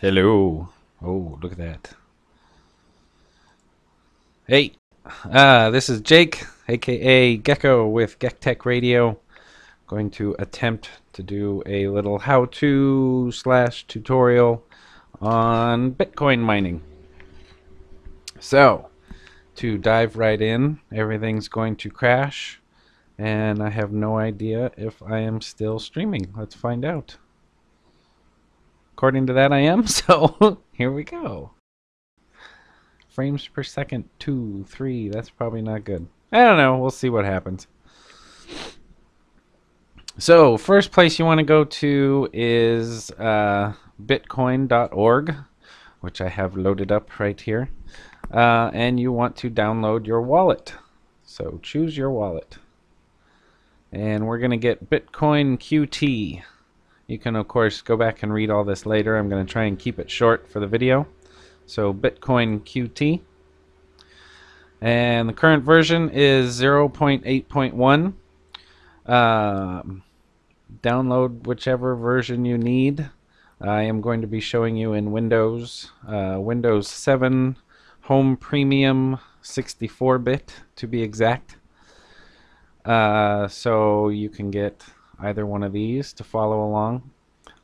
Hello. Oh, look at that. Hey, this is Jake, aka Gecko with Gektek Radio. Going to attempt to do a little how-to / tutorial on Bitcoin mining. So, to dive right in, everything's going to crash, and I have no idea if I am still streaming. Let's find out. According to that, I am, so here we go. Frames per second, 2, 3. That's probably not good. I don't know. We'll see what happens. So, first place you want to go to is Bitcointalkorg, which I have loaded up right here. And you want to download your wallet. So, choose your wallet. And we're going to get Bitcoin Qt. You can, of course, go back and read all this later. I'm going to try and keep it short for the video. So, Bitcoin Qt. And the current version is 0.8.1. Download whichever version you need. I am going to be showing you in Windows, Windows 7 Home Premium 64-bit to be exact. So you can get either one of these to follow along.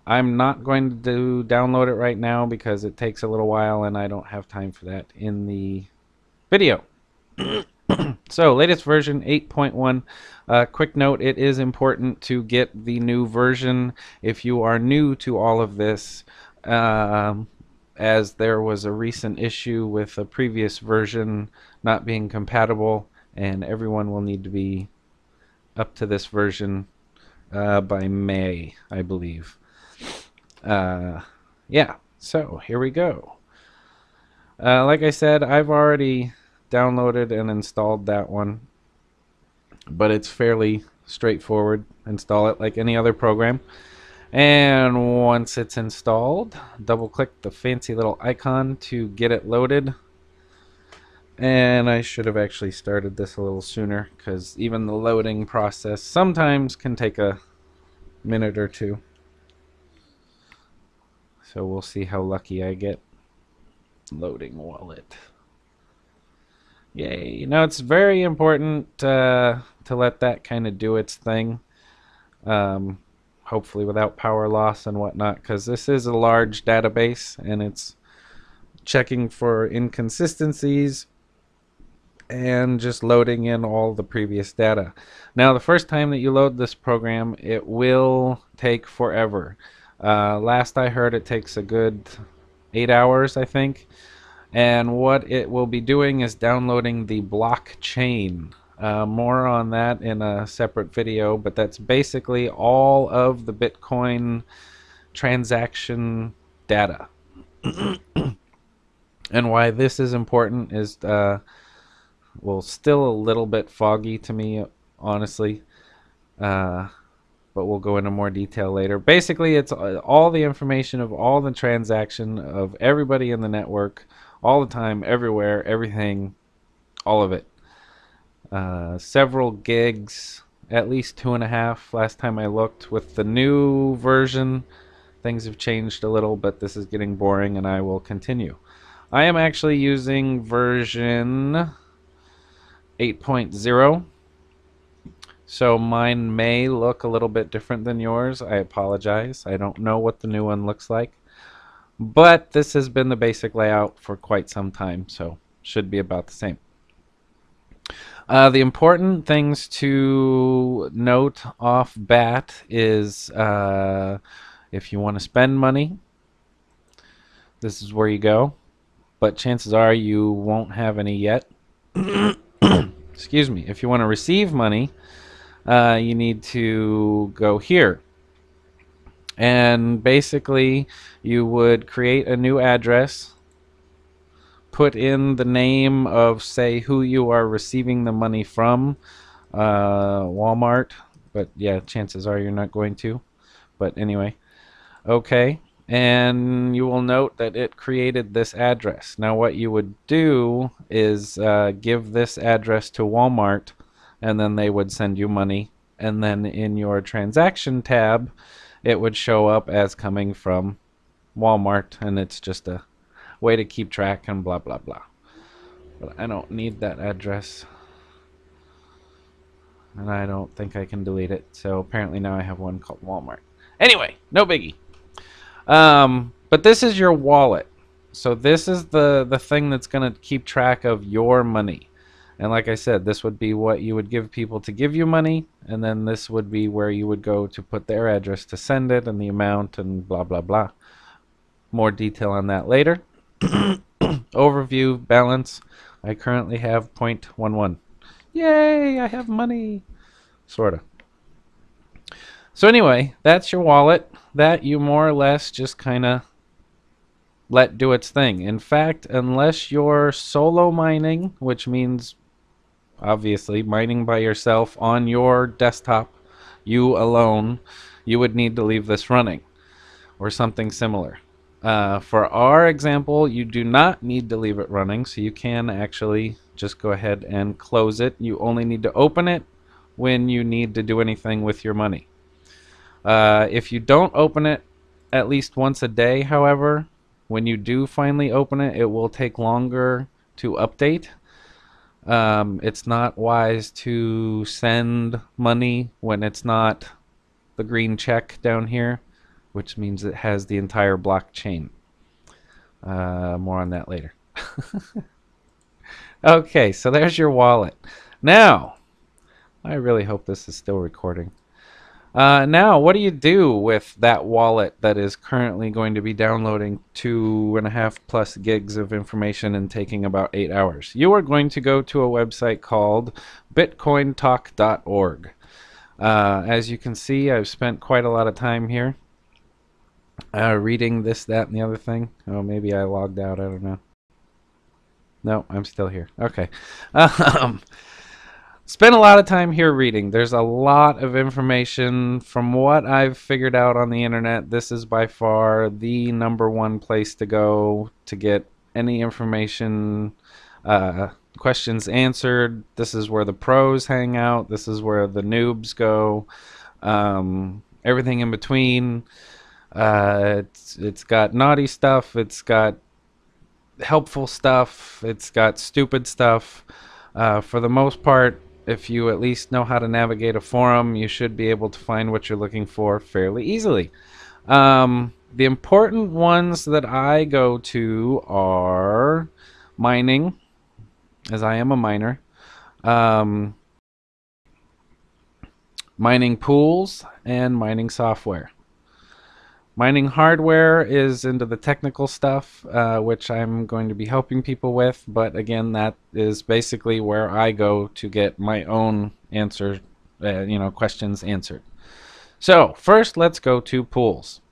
I'm not going to download it right now because it takes a little while and I don't have time for that in the video. So, latest version 8.1. Quick note, it is important to get the new version if you are new to all of this, as there was a recent issue with a previous version not being compatible, and everyone will need to be up to this version by May, I believe. Yeah, so here we go. Like I said, I've already downloaded and installed that one, but it's fairly straightforward. Install it like any other program, and once it's installed, double click the fancy little icon to get it loaded. And I should have actually started this a little sooner because even the loading process sometimes can take a minute or two, so we'll see how lucky I get. Loading wallet. Yay. Now, it's very important to let that kind of do its thing, hopefully without power loss and whatnot, because this is a large database and it's checking for inconsistencies and just loading in all the previous data. Now, the first time that you load this program, it will take forever. Last I heard, it takes a good 8 hours, I think. And what it will be doing is downloading the blockchain. More on that in a separate video, but that's basically all of the Bitcoin transaction data. And why this is important is, well, still a little bit foggy to me, honestly. But we'll go into more detail later. Basically, it's all the information of all the transaction of everybody in the network, all the time, everywhere, everything, all of it. Several gigs, at least 2.5 last time I looked. With the new version, things have changed a little, but this is getting boring and I will continue. I am actually using version 8.0. So mine may look a little bit different than yours. I apologize. I don't know what the new one looks like. But this has been the basic layout for quite some time, so should be about the same. The important things to note off bat is if you want to spend money, this is where you go. But chances are you won't have any yet. Excuse me. If you want to receive money, you need to go here. And basically, you would create a new address, put in the name of, say, who you are receiving the money from, Walmart, but yeah, chances are you're not going to. But anyway, okay, and you will note that it created this address. Now, what you would do is give this address to Walmart, and then they would send you money, and then in your transaction tab, it would show up as coming from Walmart, and it's just a way to keep track and blah blah blah. But I don't need that address, and I don't think I can delete it. So apparently now I have one called Walmart. Anyway, no biggie. But this is your wallet. So this is the thing that's going to keep track of your money. And like I said, this would be what you would give people to give you money, and then this would be where you would go to put their address to send it and the amount and blah blah blah. More detail on that later. Overview, balance. I currently have 0.11. Yay, I have money. Sorta. So anyway, that's your wallet. That you more or less just kind of let do its thing. In fact, unless you're solo mining, which means obviously mining by yourself on your desktop, you alone, you would need to leave this running or something similar. For our example, you do not need to leave it running, so you can actually just go ahead and close it. You only need to open it when you need to do anything with your money. If you don't open it at least once a day, however, when you do finally open it, it will take longer to update. It's not wise to send money when it's not the green check down here, which means it has the entire blockchain. More on that later. Okay, so there's your wallet. Now, I really hope this is still recording. Now, what do you do with that wallet that is currently going to be downloading 2.5+ gigs of information and taking about 8 hours? You are going to go to a website called Bitcointalkorg. As you can see, I've spent quite a lot of time here reading this, that, and the other thing. Oh, maybe I logged out. I don't know. No, I'm still here. Okay. Spent a lot of time here reading. There's a lot of information. From what I've figured out on the internet, this is by far the #1 place to go to get any information, questions answered. This is where the pros hang out. This is where the noobs go. Everything in between. It's got naughty stuff. It's got helpful stuff. It's got stupid stuff. For the most part, if you at least know how to navigate a forum, you should be able to find what you're looking for fairly easily. The important ones that I go to are mining, as I am a miner, mining pools, and mining software. Mining hardware is into the technical stuff, which I'm going to be helping people with, but again, that is basically where I go to get my own answer, questions answered. So first, let's go to pools,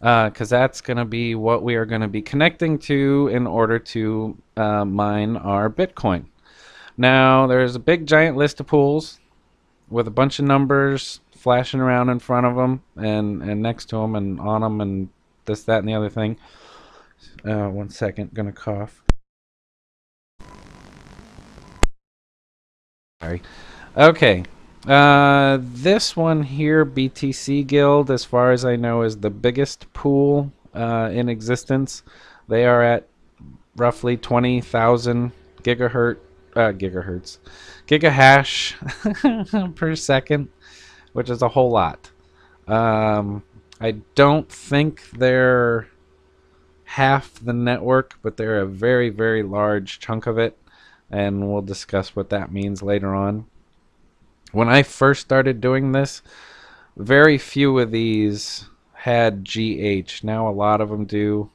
because that's going to be what we are going to be connecting to in order to mine our Bitcoin. Now, there's a big giant list of pools with a bunch of numbers flashing around in front of them and next to them and on them and this, that, and the other thing. 1 second, gonna cough. Sorry. Okay. This one here, BTC Guild, as far as I know, is the biggest pool in existence. They are at roughly 20,000 gigahash per second, which is a whole lot. I don't think they're half the network, but they're a very, very large chunk of it, and we'll discuss what that means later on. When I first started doing this, very few of these had GH. Now a lot of them do.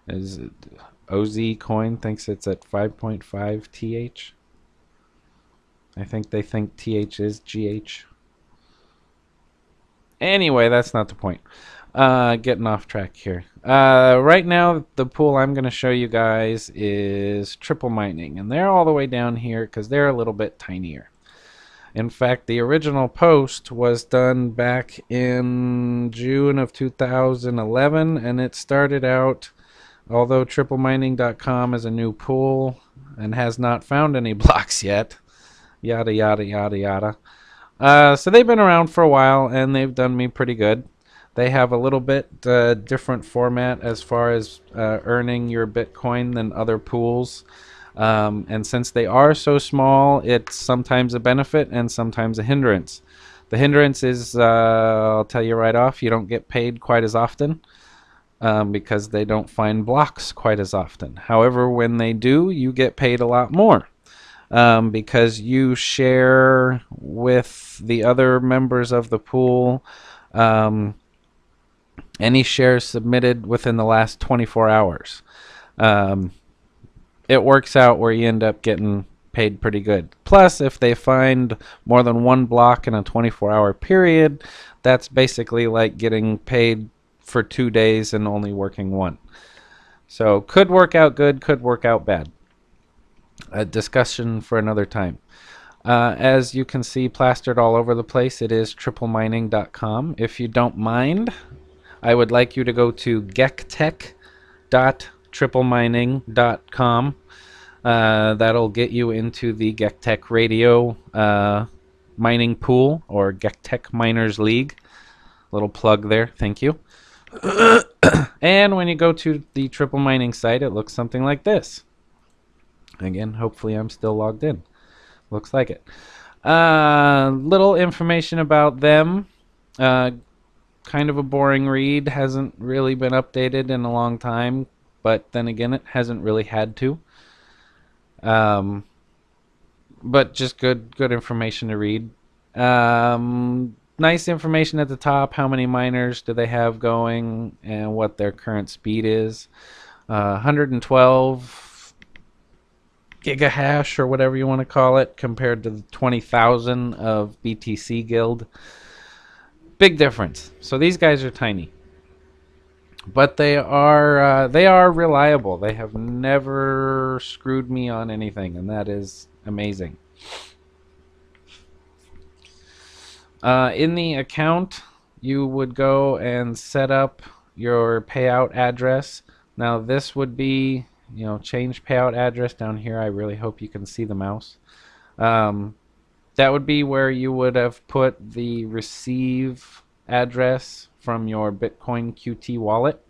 Is OZ Coin thinks it's at 5.5 TH. I think they think TH is GH. Anyway, that's not the point. Getting off track here. Right now, the pool I'm going to show you guys is triple mining, and they're all the way down here because they're a little bit tinier. In fact, the original post was done back in June of 2011, and it started out, although triplemining.com is a new pool and has not found any blocks yet, yada, yada, yada, yada. So they've been around for a while, and they've done me pretty good. They have a little bit different format as far as earning your Bitcoin than other pools. And since they are so small, it's sometimes a benefit and sometimes a hindrance. The hindrance is, I'll tell you right off, you don't get paid quite as often because they don't find blocks quite as often. However, when they do, you get paid a lot more because you share with the other members of the pool any shares submitted within the last 24 hours. Um, it works out where you end up getting paid pretty good. Plus, if they find more than one block in a 24-hour period, that's basically like getting paid for 2 days and only working one. So could work out good, could work out bad. A discussion for another time. As you can see plastered all over the place, it is triplemining.com. If you don't mind, I would like you to go to gektek.triplemining.com. That'll get you into the Gektek Radio mining pool, or Gektek Miners League. Little plug there, thank you. And when you go to the Triple Mining site, it looks something like this. Again, hopefully I'm still logged in. Looks like it. Little information about them. Kind of a boring read. Hasn't really been updated in a long time, but then again, it hasn't really had to. But just good information to read. Nice information at the top. How many miners do they have going and what their current speed is. 112 gigahash or whatever you want to call it compared to the 20,000 of BTC Guild. Big difference. So these guys are tiny, but they are reliable. They have never screwed me on anything, and that is amazing. In the account, you would go and set up your payout address. Now this would be, change payout address down here. I really hope you can see the mouse. That would be where you would have put the receive address from your Bitcoin Qt wallet,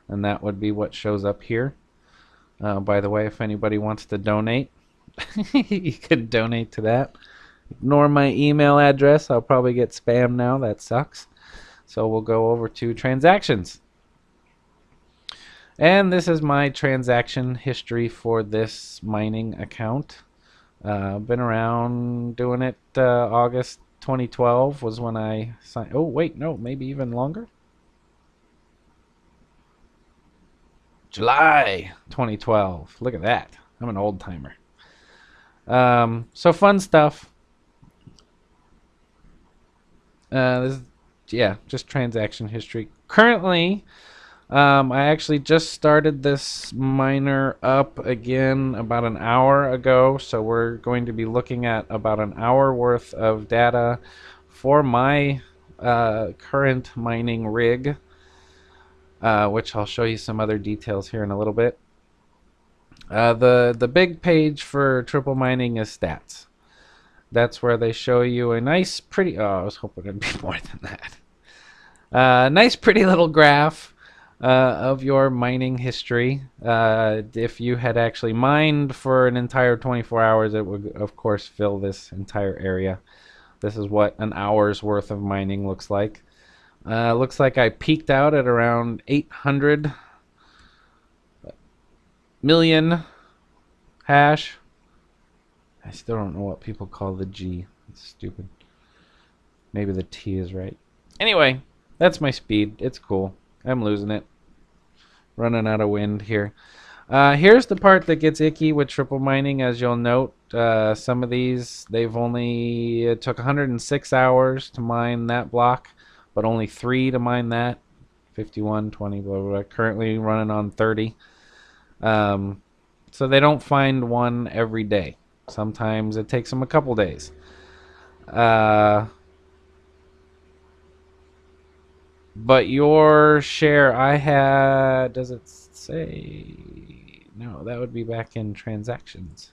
and that would be what shows up here. By the way, if anybody wants to donate, you could donate to that. Ignore my email address. I'll probably get spam now. That sucks. So we'll go over to transactions. And this is my transaction history for this mining account. Been around doing it. August 2012 was when I signed. Oh, wait, no, maybe even longer. July 2012. Look at that. I'm an old timer. So fun stuff. Just transaction history. Currently, I actually just started this miner up again about an hour ago, so we're going to be looking at about an hour worth of data for my current mining rig, which I'll show you some other details here in a little bit. The big page for triple mining is stats. That's where they show you a nice, pretty. Oh, I was hoping it'd be more than that. Nice, pretty little graph of your mining history. If you had actually mined for an entire 24 hours, it would, of course, fill this entire area. This is what an hour's worth of mining looks like. Looks like I peaked out at around 800 million hash. I still don't know what people call the G. It's stupid. Maybe the T is right. Anyway, that's my speed. It's cool. I'm losing it. Running out of wind here. Here's the part that gets icky with triple mining, as you'll note. Some of these, it took 106 hours to mine that block, but only 3 to mine that. 51, 20, blah, blah, blah. Currently running on 30. So they don't find one every day. Sometimes it takes them a couple days. But your share, I had, does it say? No, that would be back in transactions.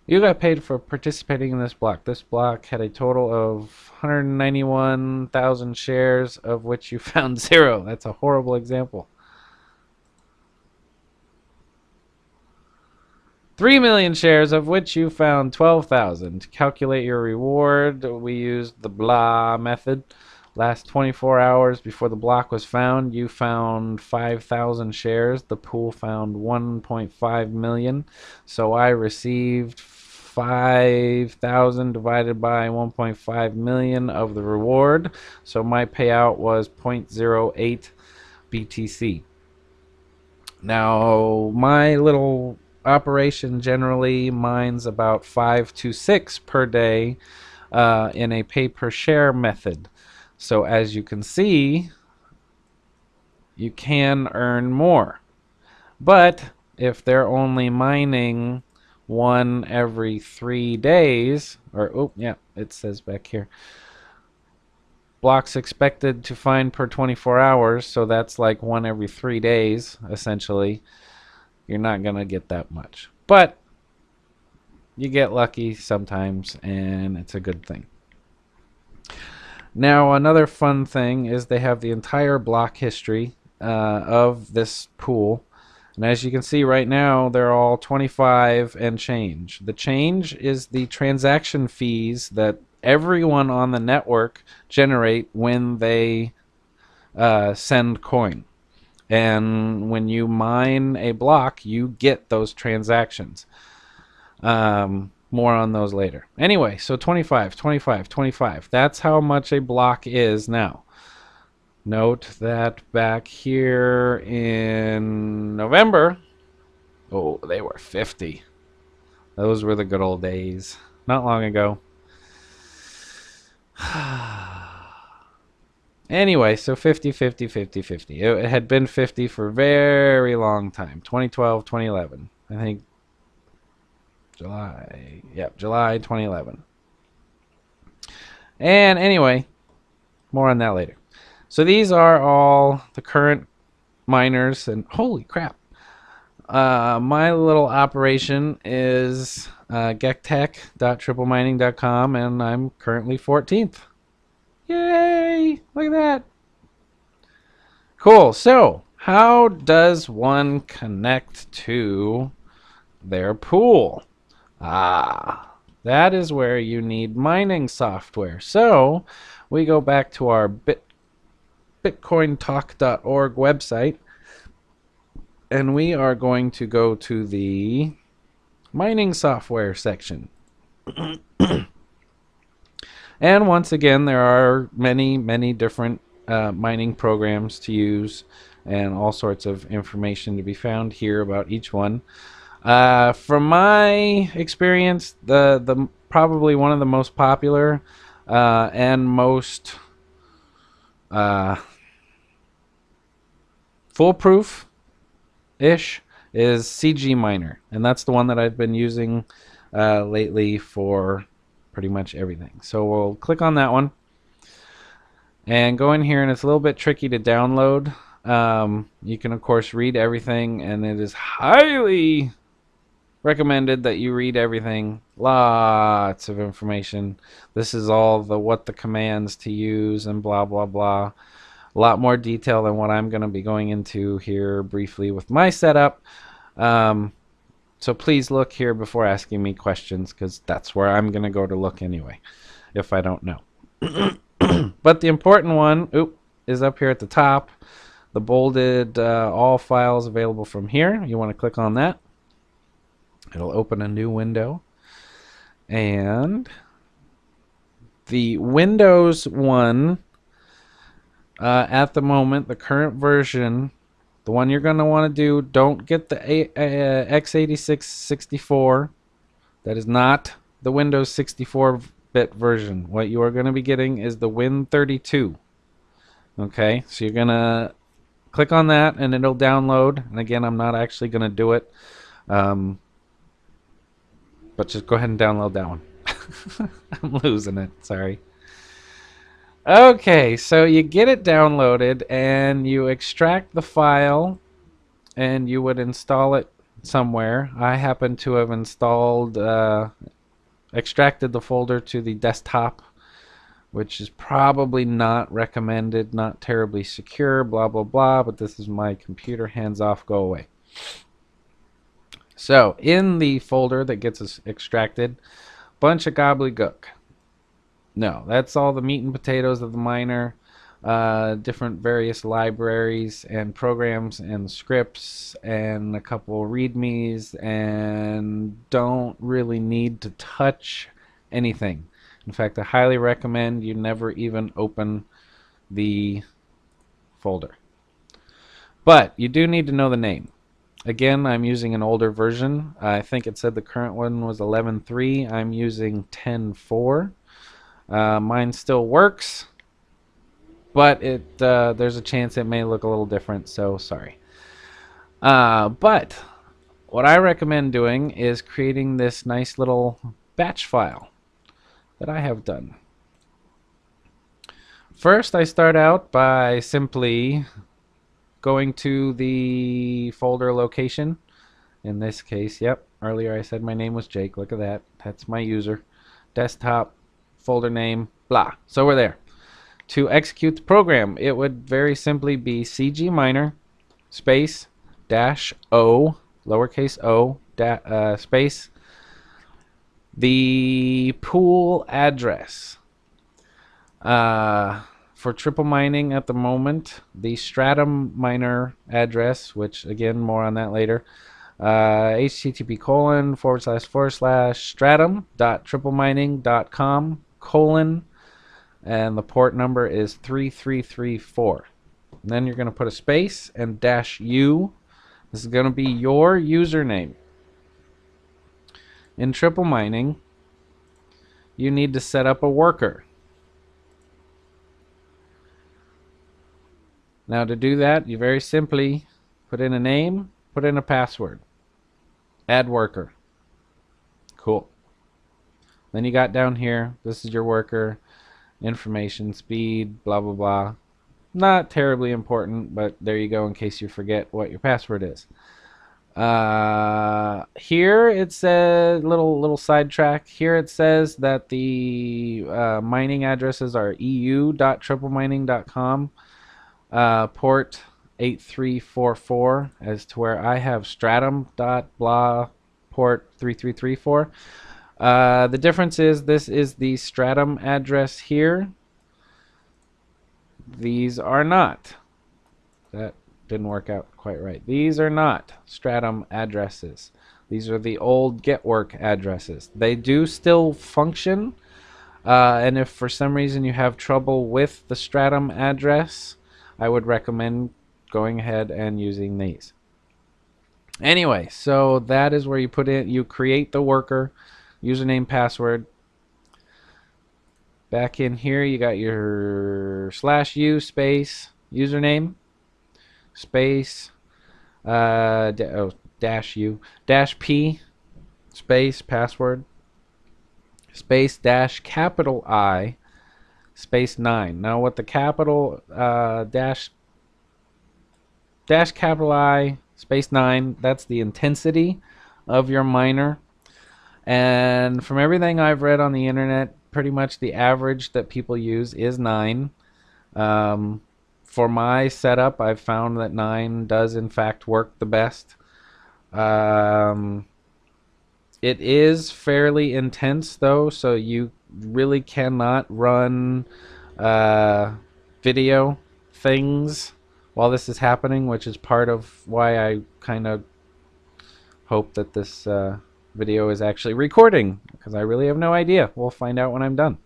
You got paid for participating in this block. This block had a total of 191,000 shares, of which you found 0. That's a horrible example. 3 million shares, of which you found 12,000. To calculate your reward, we used the blah method. Last 24 hours before the block was found, you found 5,000 shares. The pool found 1.5 million. So I received 5,000 divided by 1.5 million of the reward. So my payout was 0.08 BTC. Now, my little operation generally mines about 5 to 6 per day in a pay per share method. So as you can see, you can earn more. But if they're only mining one every 3 days, or oh yeah, it says back here, blocks expected to find per 24 hours, so that's like one every 3 days essentially, you're not gonna get that much. But you get lucky sometimes, and it's a good thing. Now, another fun thing is they have the entire block history of this pool. And as you can see right now, they're all 25 and change. The change is the transaction fees that everyone on the network generate when they send coin. And when you mine a block, you get those transactions. More on those later. Anyway, so 25, 25, 25. That's how much a block is now. Note that back here in November, oh, they were 50. Those were the good old days. Not long ago. Anyway, so 50, 50, 50, 50. It had been 50 for a very long time. 2012, 2011. I think July. Yep, July 2011. And anyway, more on that later. So these are all the current miners, and holy crap. My little operation is gektek.triplemining.com, and I'm currently 14th. Yay! Look at that. Cool. So, how does one connect to their pool? That is where you need mining software. So, we go back to our Bitcointalk.org website, and we are going to go to the mining software section. And once again, there are many different mining programs to use, and all sorts of information to be found here about each one. From my experience, the probably one of the most popular and most foolproof-ish is CG Miner, and that's the one that I've been using lately for pretty much everything. So we'll click on that one and go in here, and it's a little bit tricky to download. You can of course read everything, and it is highly recommended that you read everything. Lots of information. This is all what the commands to use and blah blah blah. A lot more detail than what I'm going to be going into here briefly with my setup. So please look here before asking me questions, because that's where I'm going to go to look anyway, if I don't know. But the important one is up here at the top. The bolded all files available from here. You want to click on that. It'll open a new window. And the Windows one, at the moment, the current version, the one you're going to want to do, don't get the x86-64. That is not the Windows 64-bit version. What you are going to be getting is the Win32. Okay, so you're going to click on that, and it'll download. And again, I'm not actually going to do it. But just go ahead and download that one. I'm losing it. Sorry. Okay, so you get it downloaded, and you extract the file, and you would install it somewhere. I happen to have installed, extracted the folder to the desktop, which is probably not recommended, not terribly secure, blah, blah, blah, but this is my computer, hands off, go away. So in the folder that gets us extracted, bunch of gobbledygook. No, that's all the meat and potatoes of the miner, different various libraries and programs and scripts and a couple readmes, and don't really need to touch anything. In fact, I highly recommend you never even open the folder. But you do need to know the name. Again, I'm using an older version. I think it said the current one was 11.3. I'm using 10.4. Mine still works, but there's a chance it may look a little different, so sorry. But what I recommend doing is creating this nice little batch file that I have done. First, I start out by simply going to the folder location. In this case, yep, earlier I said my name was Jake. Look at that. That's my user. Desktop, folder name, blah. So we're there. To execute the program, it would very simply be cg miner space -o, lowercase o, space, the pool address. For triple mining at the moment, the stratum miner address, which again, more on that later, http://stratum.triplemmining.com:, and the port number is 3334. And then you're going to put a space and -u. This is going to be your username. In triple mining, you need to set up a worker. Now to do that, you very simply put in a name, put in a password, add worker. Cool. Then you got down here, this is your worker, information, speed, blah, blah, blah. Not terribly important, but there you go in case you forget what your password is. Here it says, little sidetrack, here it says that the mining addresses are eu.triplemmining.com. Port 8344 as to where I have stratum.blah port 3334. The difference is this is the stratum address here. These are not. That didn't work out quite right. These are not stratum addresses. These are the old getwork addresses. They do still function, and if for some reason you have trouble with the stratum address, I would recommend going ahead and using these. Anyway, so that is where you put in, you create the worker, username, password. Back in here, you got your /u space username space -u -p space password space -I space 9. Now what the capital capital I space 9, that's the intensity of your miner. And from everything I've read on the internet, pretty much the average that people use is 9. For my setup, I've found that 9 does in fact work the best. It is fairly intense though, so you really cannot run video things while this is happening, which is part of why I kind of hope that this video is actually recording, because I really have no idea. We'll find out when I'm done.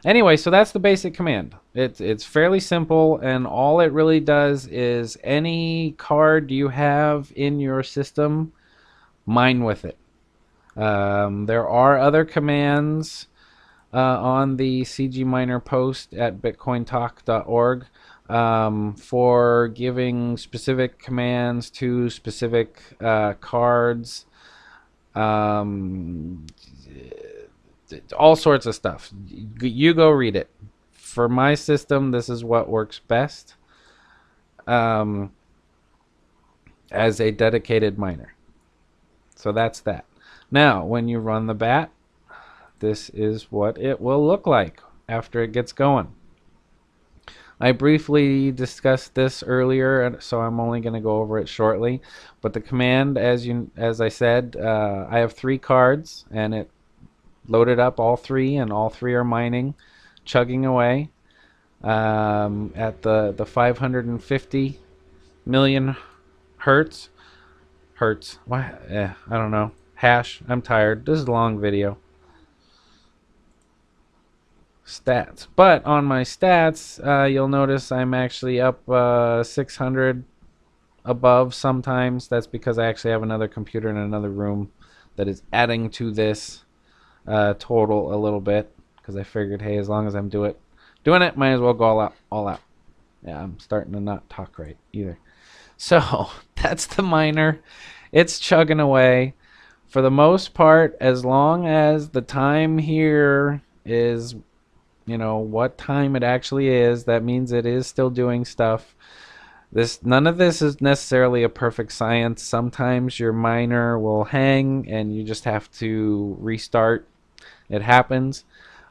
Anyway, so that's the basic command. It's fairly simple, and all it really does is any card you have in your system, mine with it. There are other commands on the CG Miner post at Bitcointalkorg for giving specific commands to specific cards, all sorts of stuff. You go read it. For my system, this is what works best as a dedicated miner. So that's that. Now, when you run the bat, this is what it will look like after it gets going. I briefly discussed this earlier, so I'm only going to go over it shortly. But the command, as I said, I have 3 cards, and it loaded up all 3, and all 3 are mining, chugging away at the 550 million hertz. Why? I don't know. Hash. I'm tired. This is a long video. Stats. But on my stats, you'll notice I'm actually up 600 above sometimes. That's because I actually have another computer in another room that is adding to this total a little bit, because I figured, hey, as long as I'm doing it, might as well go all out. Yeah, I'm starting to not talk right either. So that's the miner. It's chugging away. For the most part, as long as the time here is, what time it actually is, that means it is still doing stuff. None of this is necessarily a perfect science. Sometimes your miner will hang and you just have to restart. It happens.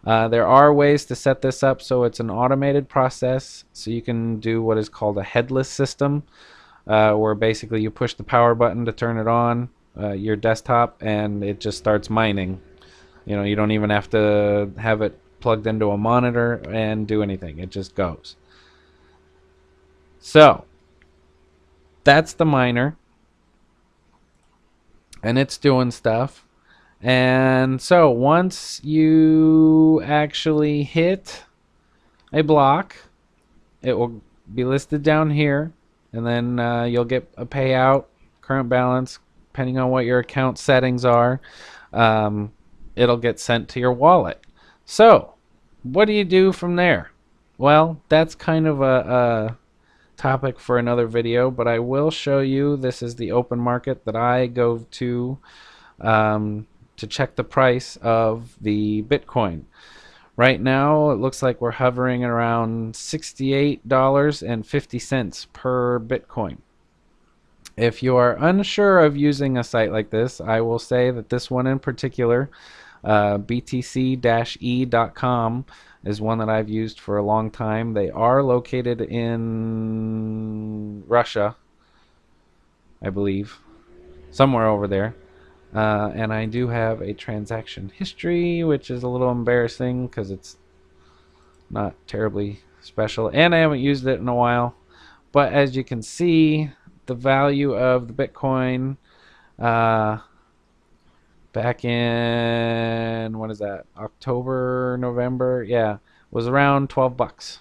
There are ways to set this up so it's an automated process, so you can do what is called a headless system, where basically you push the power button to turn it on, your desktop, and it just starts mining. You don't even have to have it plugged into a monitor and do anything. It just goes. So that's the miner, and it's doing stuff. And so once you actually hit a block, it will be listed down here, and then you'll get a payout, current balance, depending on what your account settings are. It'll get sent to your wallet. So what do you do from there? Well, that's kind of a topic for another video, but I will show you. This is the open market that I go to check the price of the Bitcoin. Right now, it looks like we're hovering around $68.50 per Bitcoin. If you are unsure of using a site like this, I will say that this one in particular, btc-e.com, is one that I've used for a long time. They are located in Russia, I believe, somewhere over there. And I do have a transaction history, which is a little embarrassing because it's not terribly special, and I haven't used it in a while. But as you can see, the value of the Bitcoin back in, what is that, October, November, yeah, was around 12 bucks.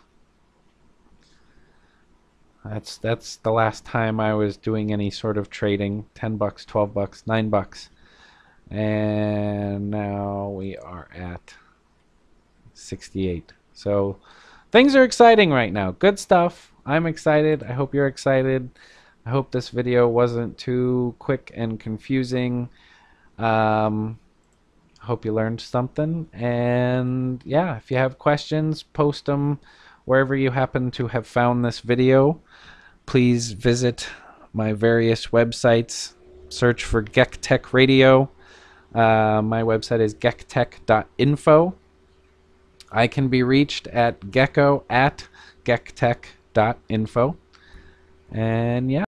That's the last time I was doing any sort of trading. 10 bucks, 12 bucks, 9 bucks. And now we are at 68. So things are exciting right now. Good stuff. I'm excited. I hope you're excited. I hope this video wasn't too quick and confusing. Hope you learned something. And yeah, if you have questions, post them wherever you happen to have found this video. Please visit my various websites. Search for Gektek Radio. My website is gektek.info. I can be reached at gecko@gektek.info. And yeah.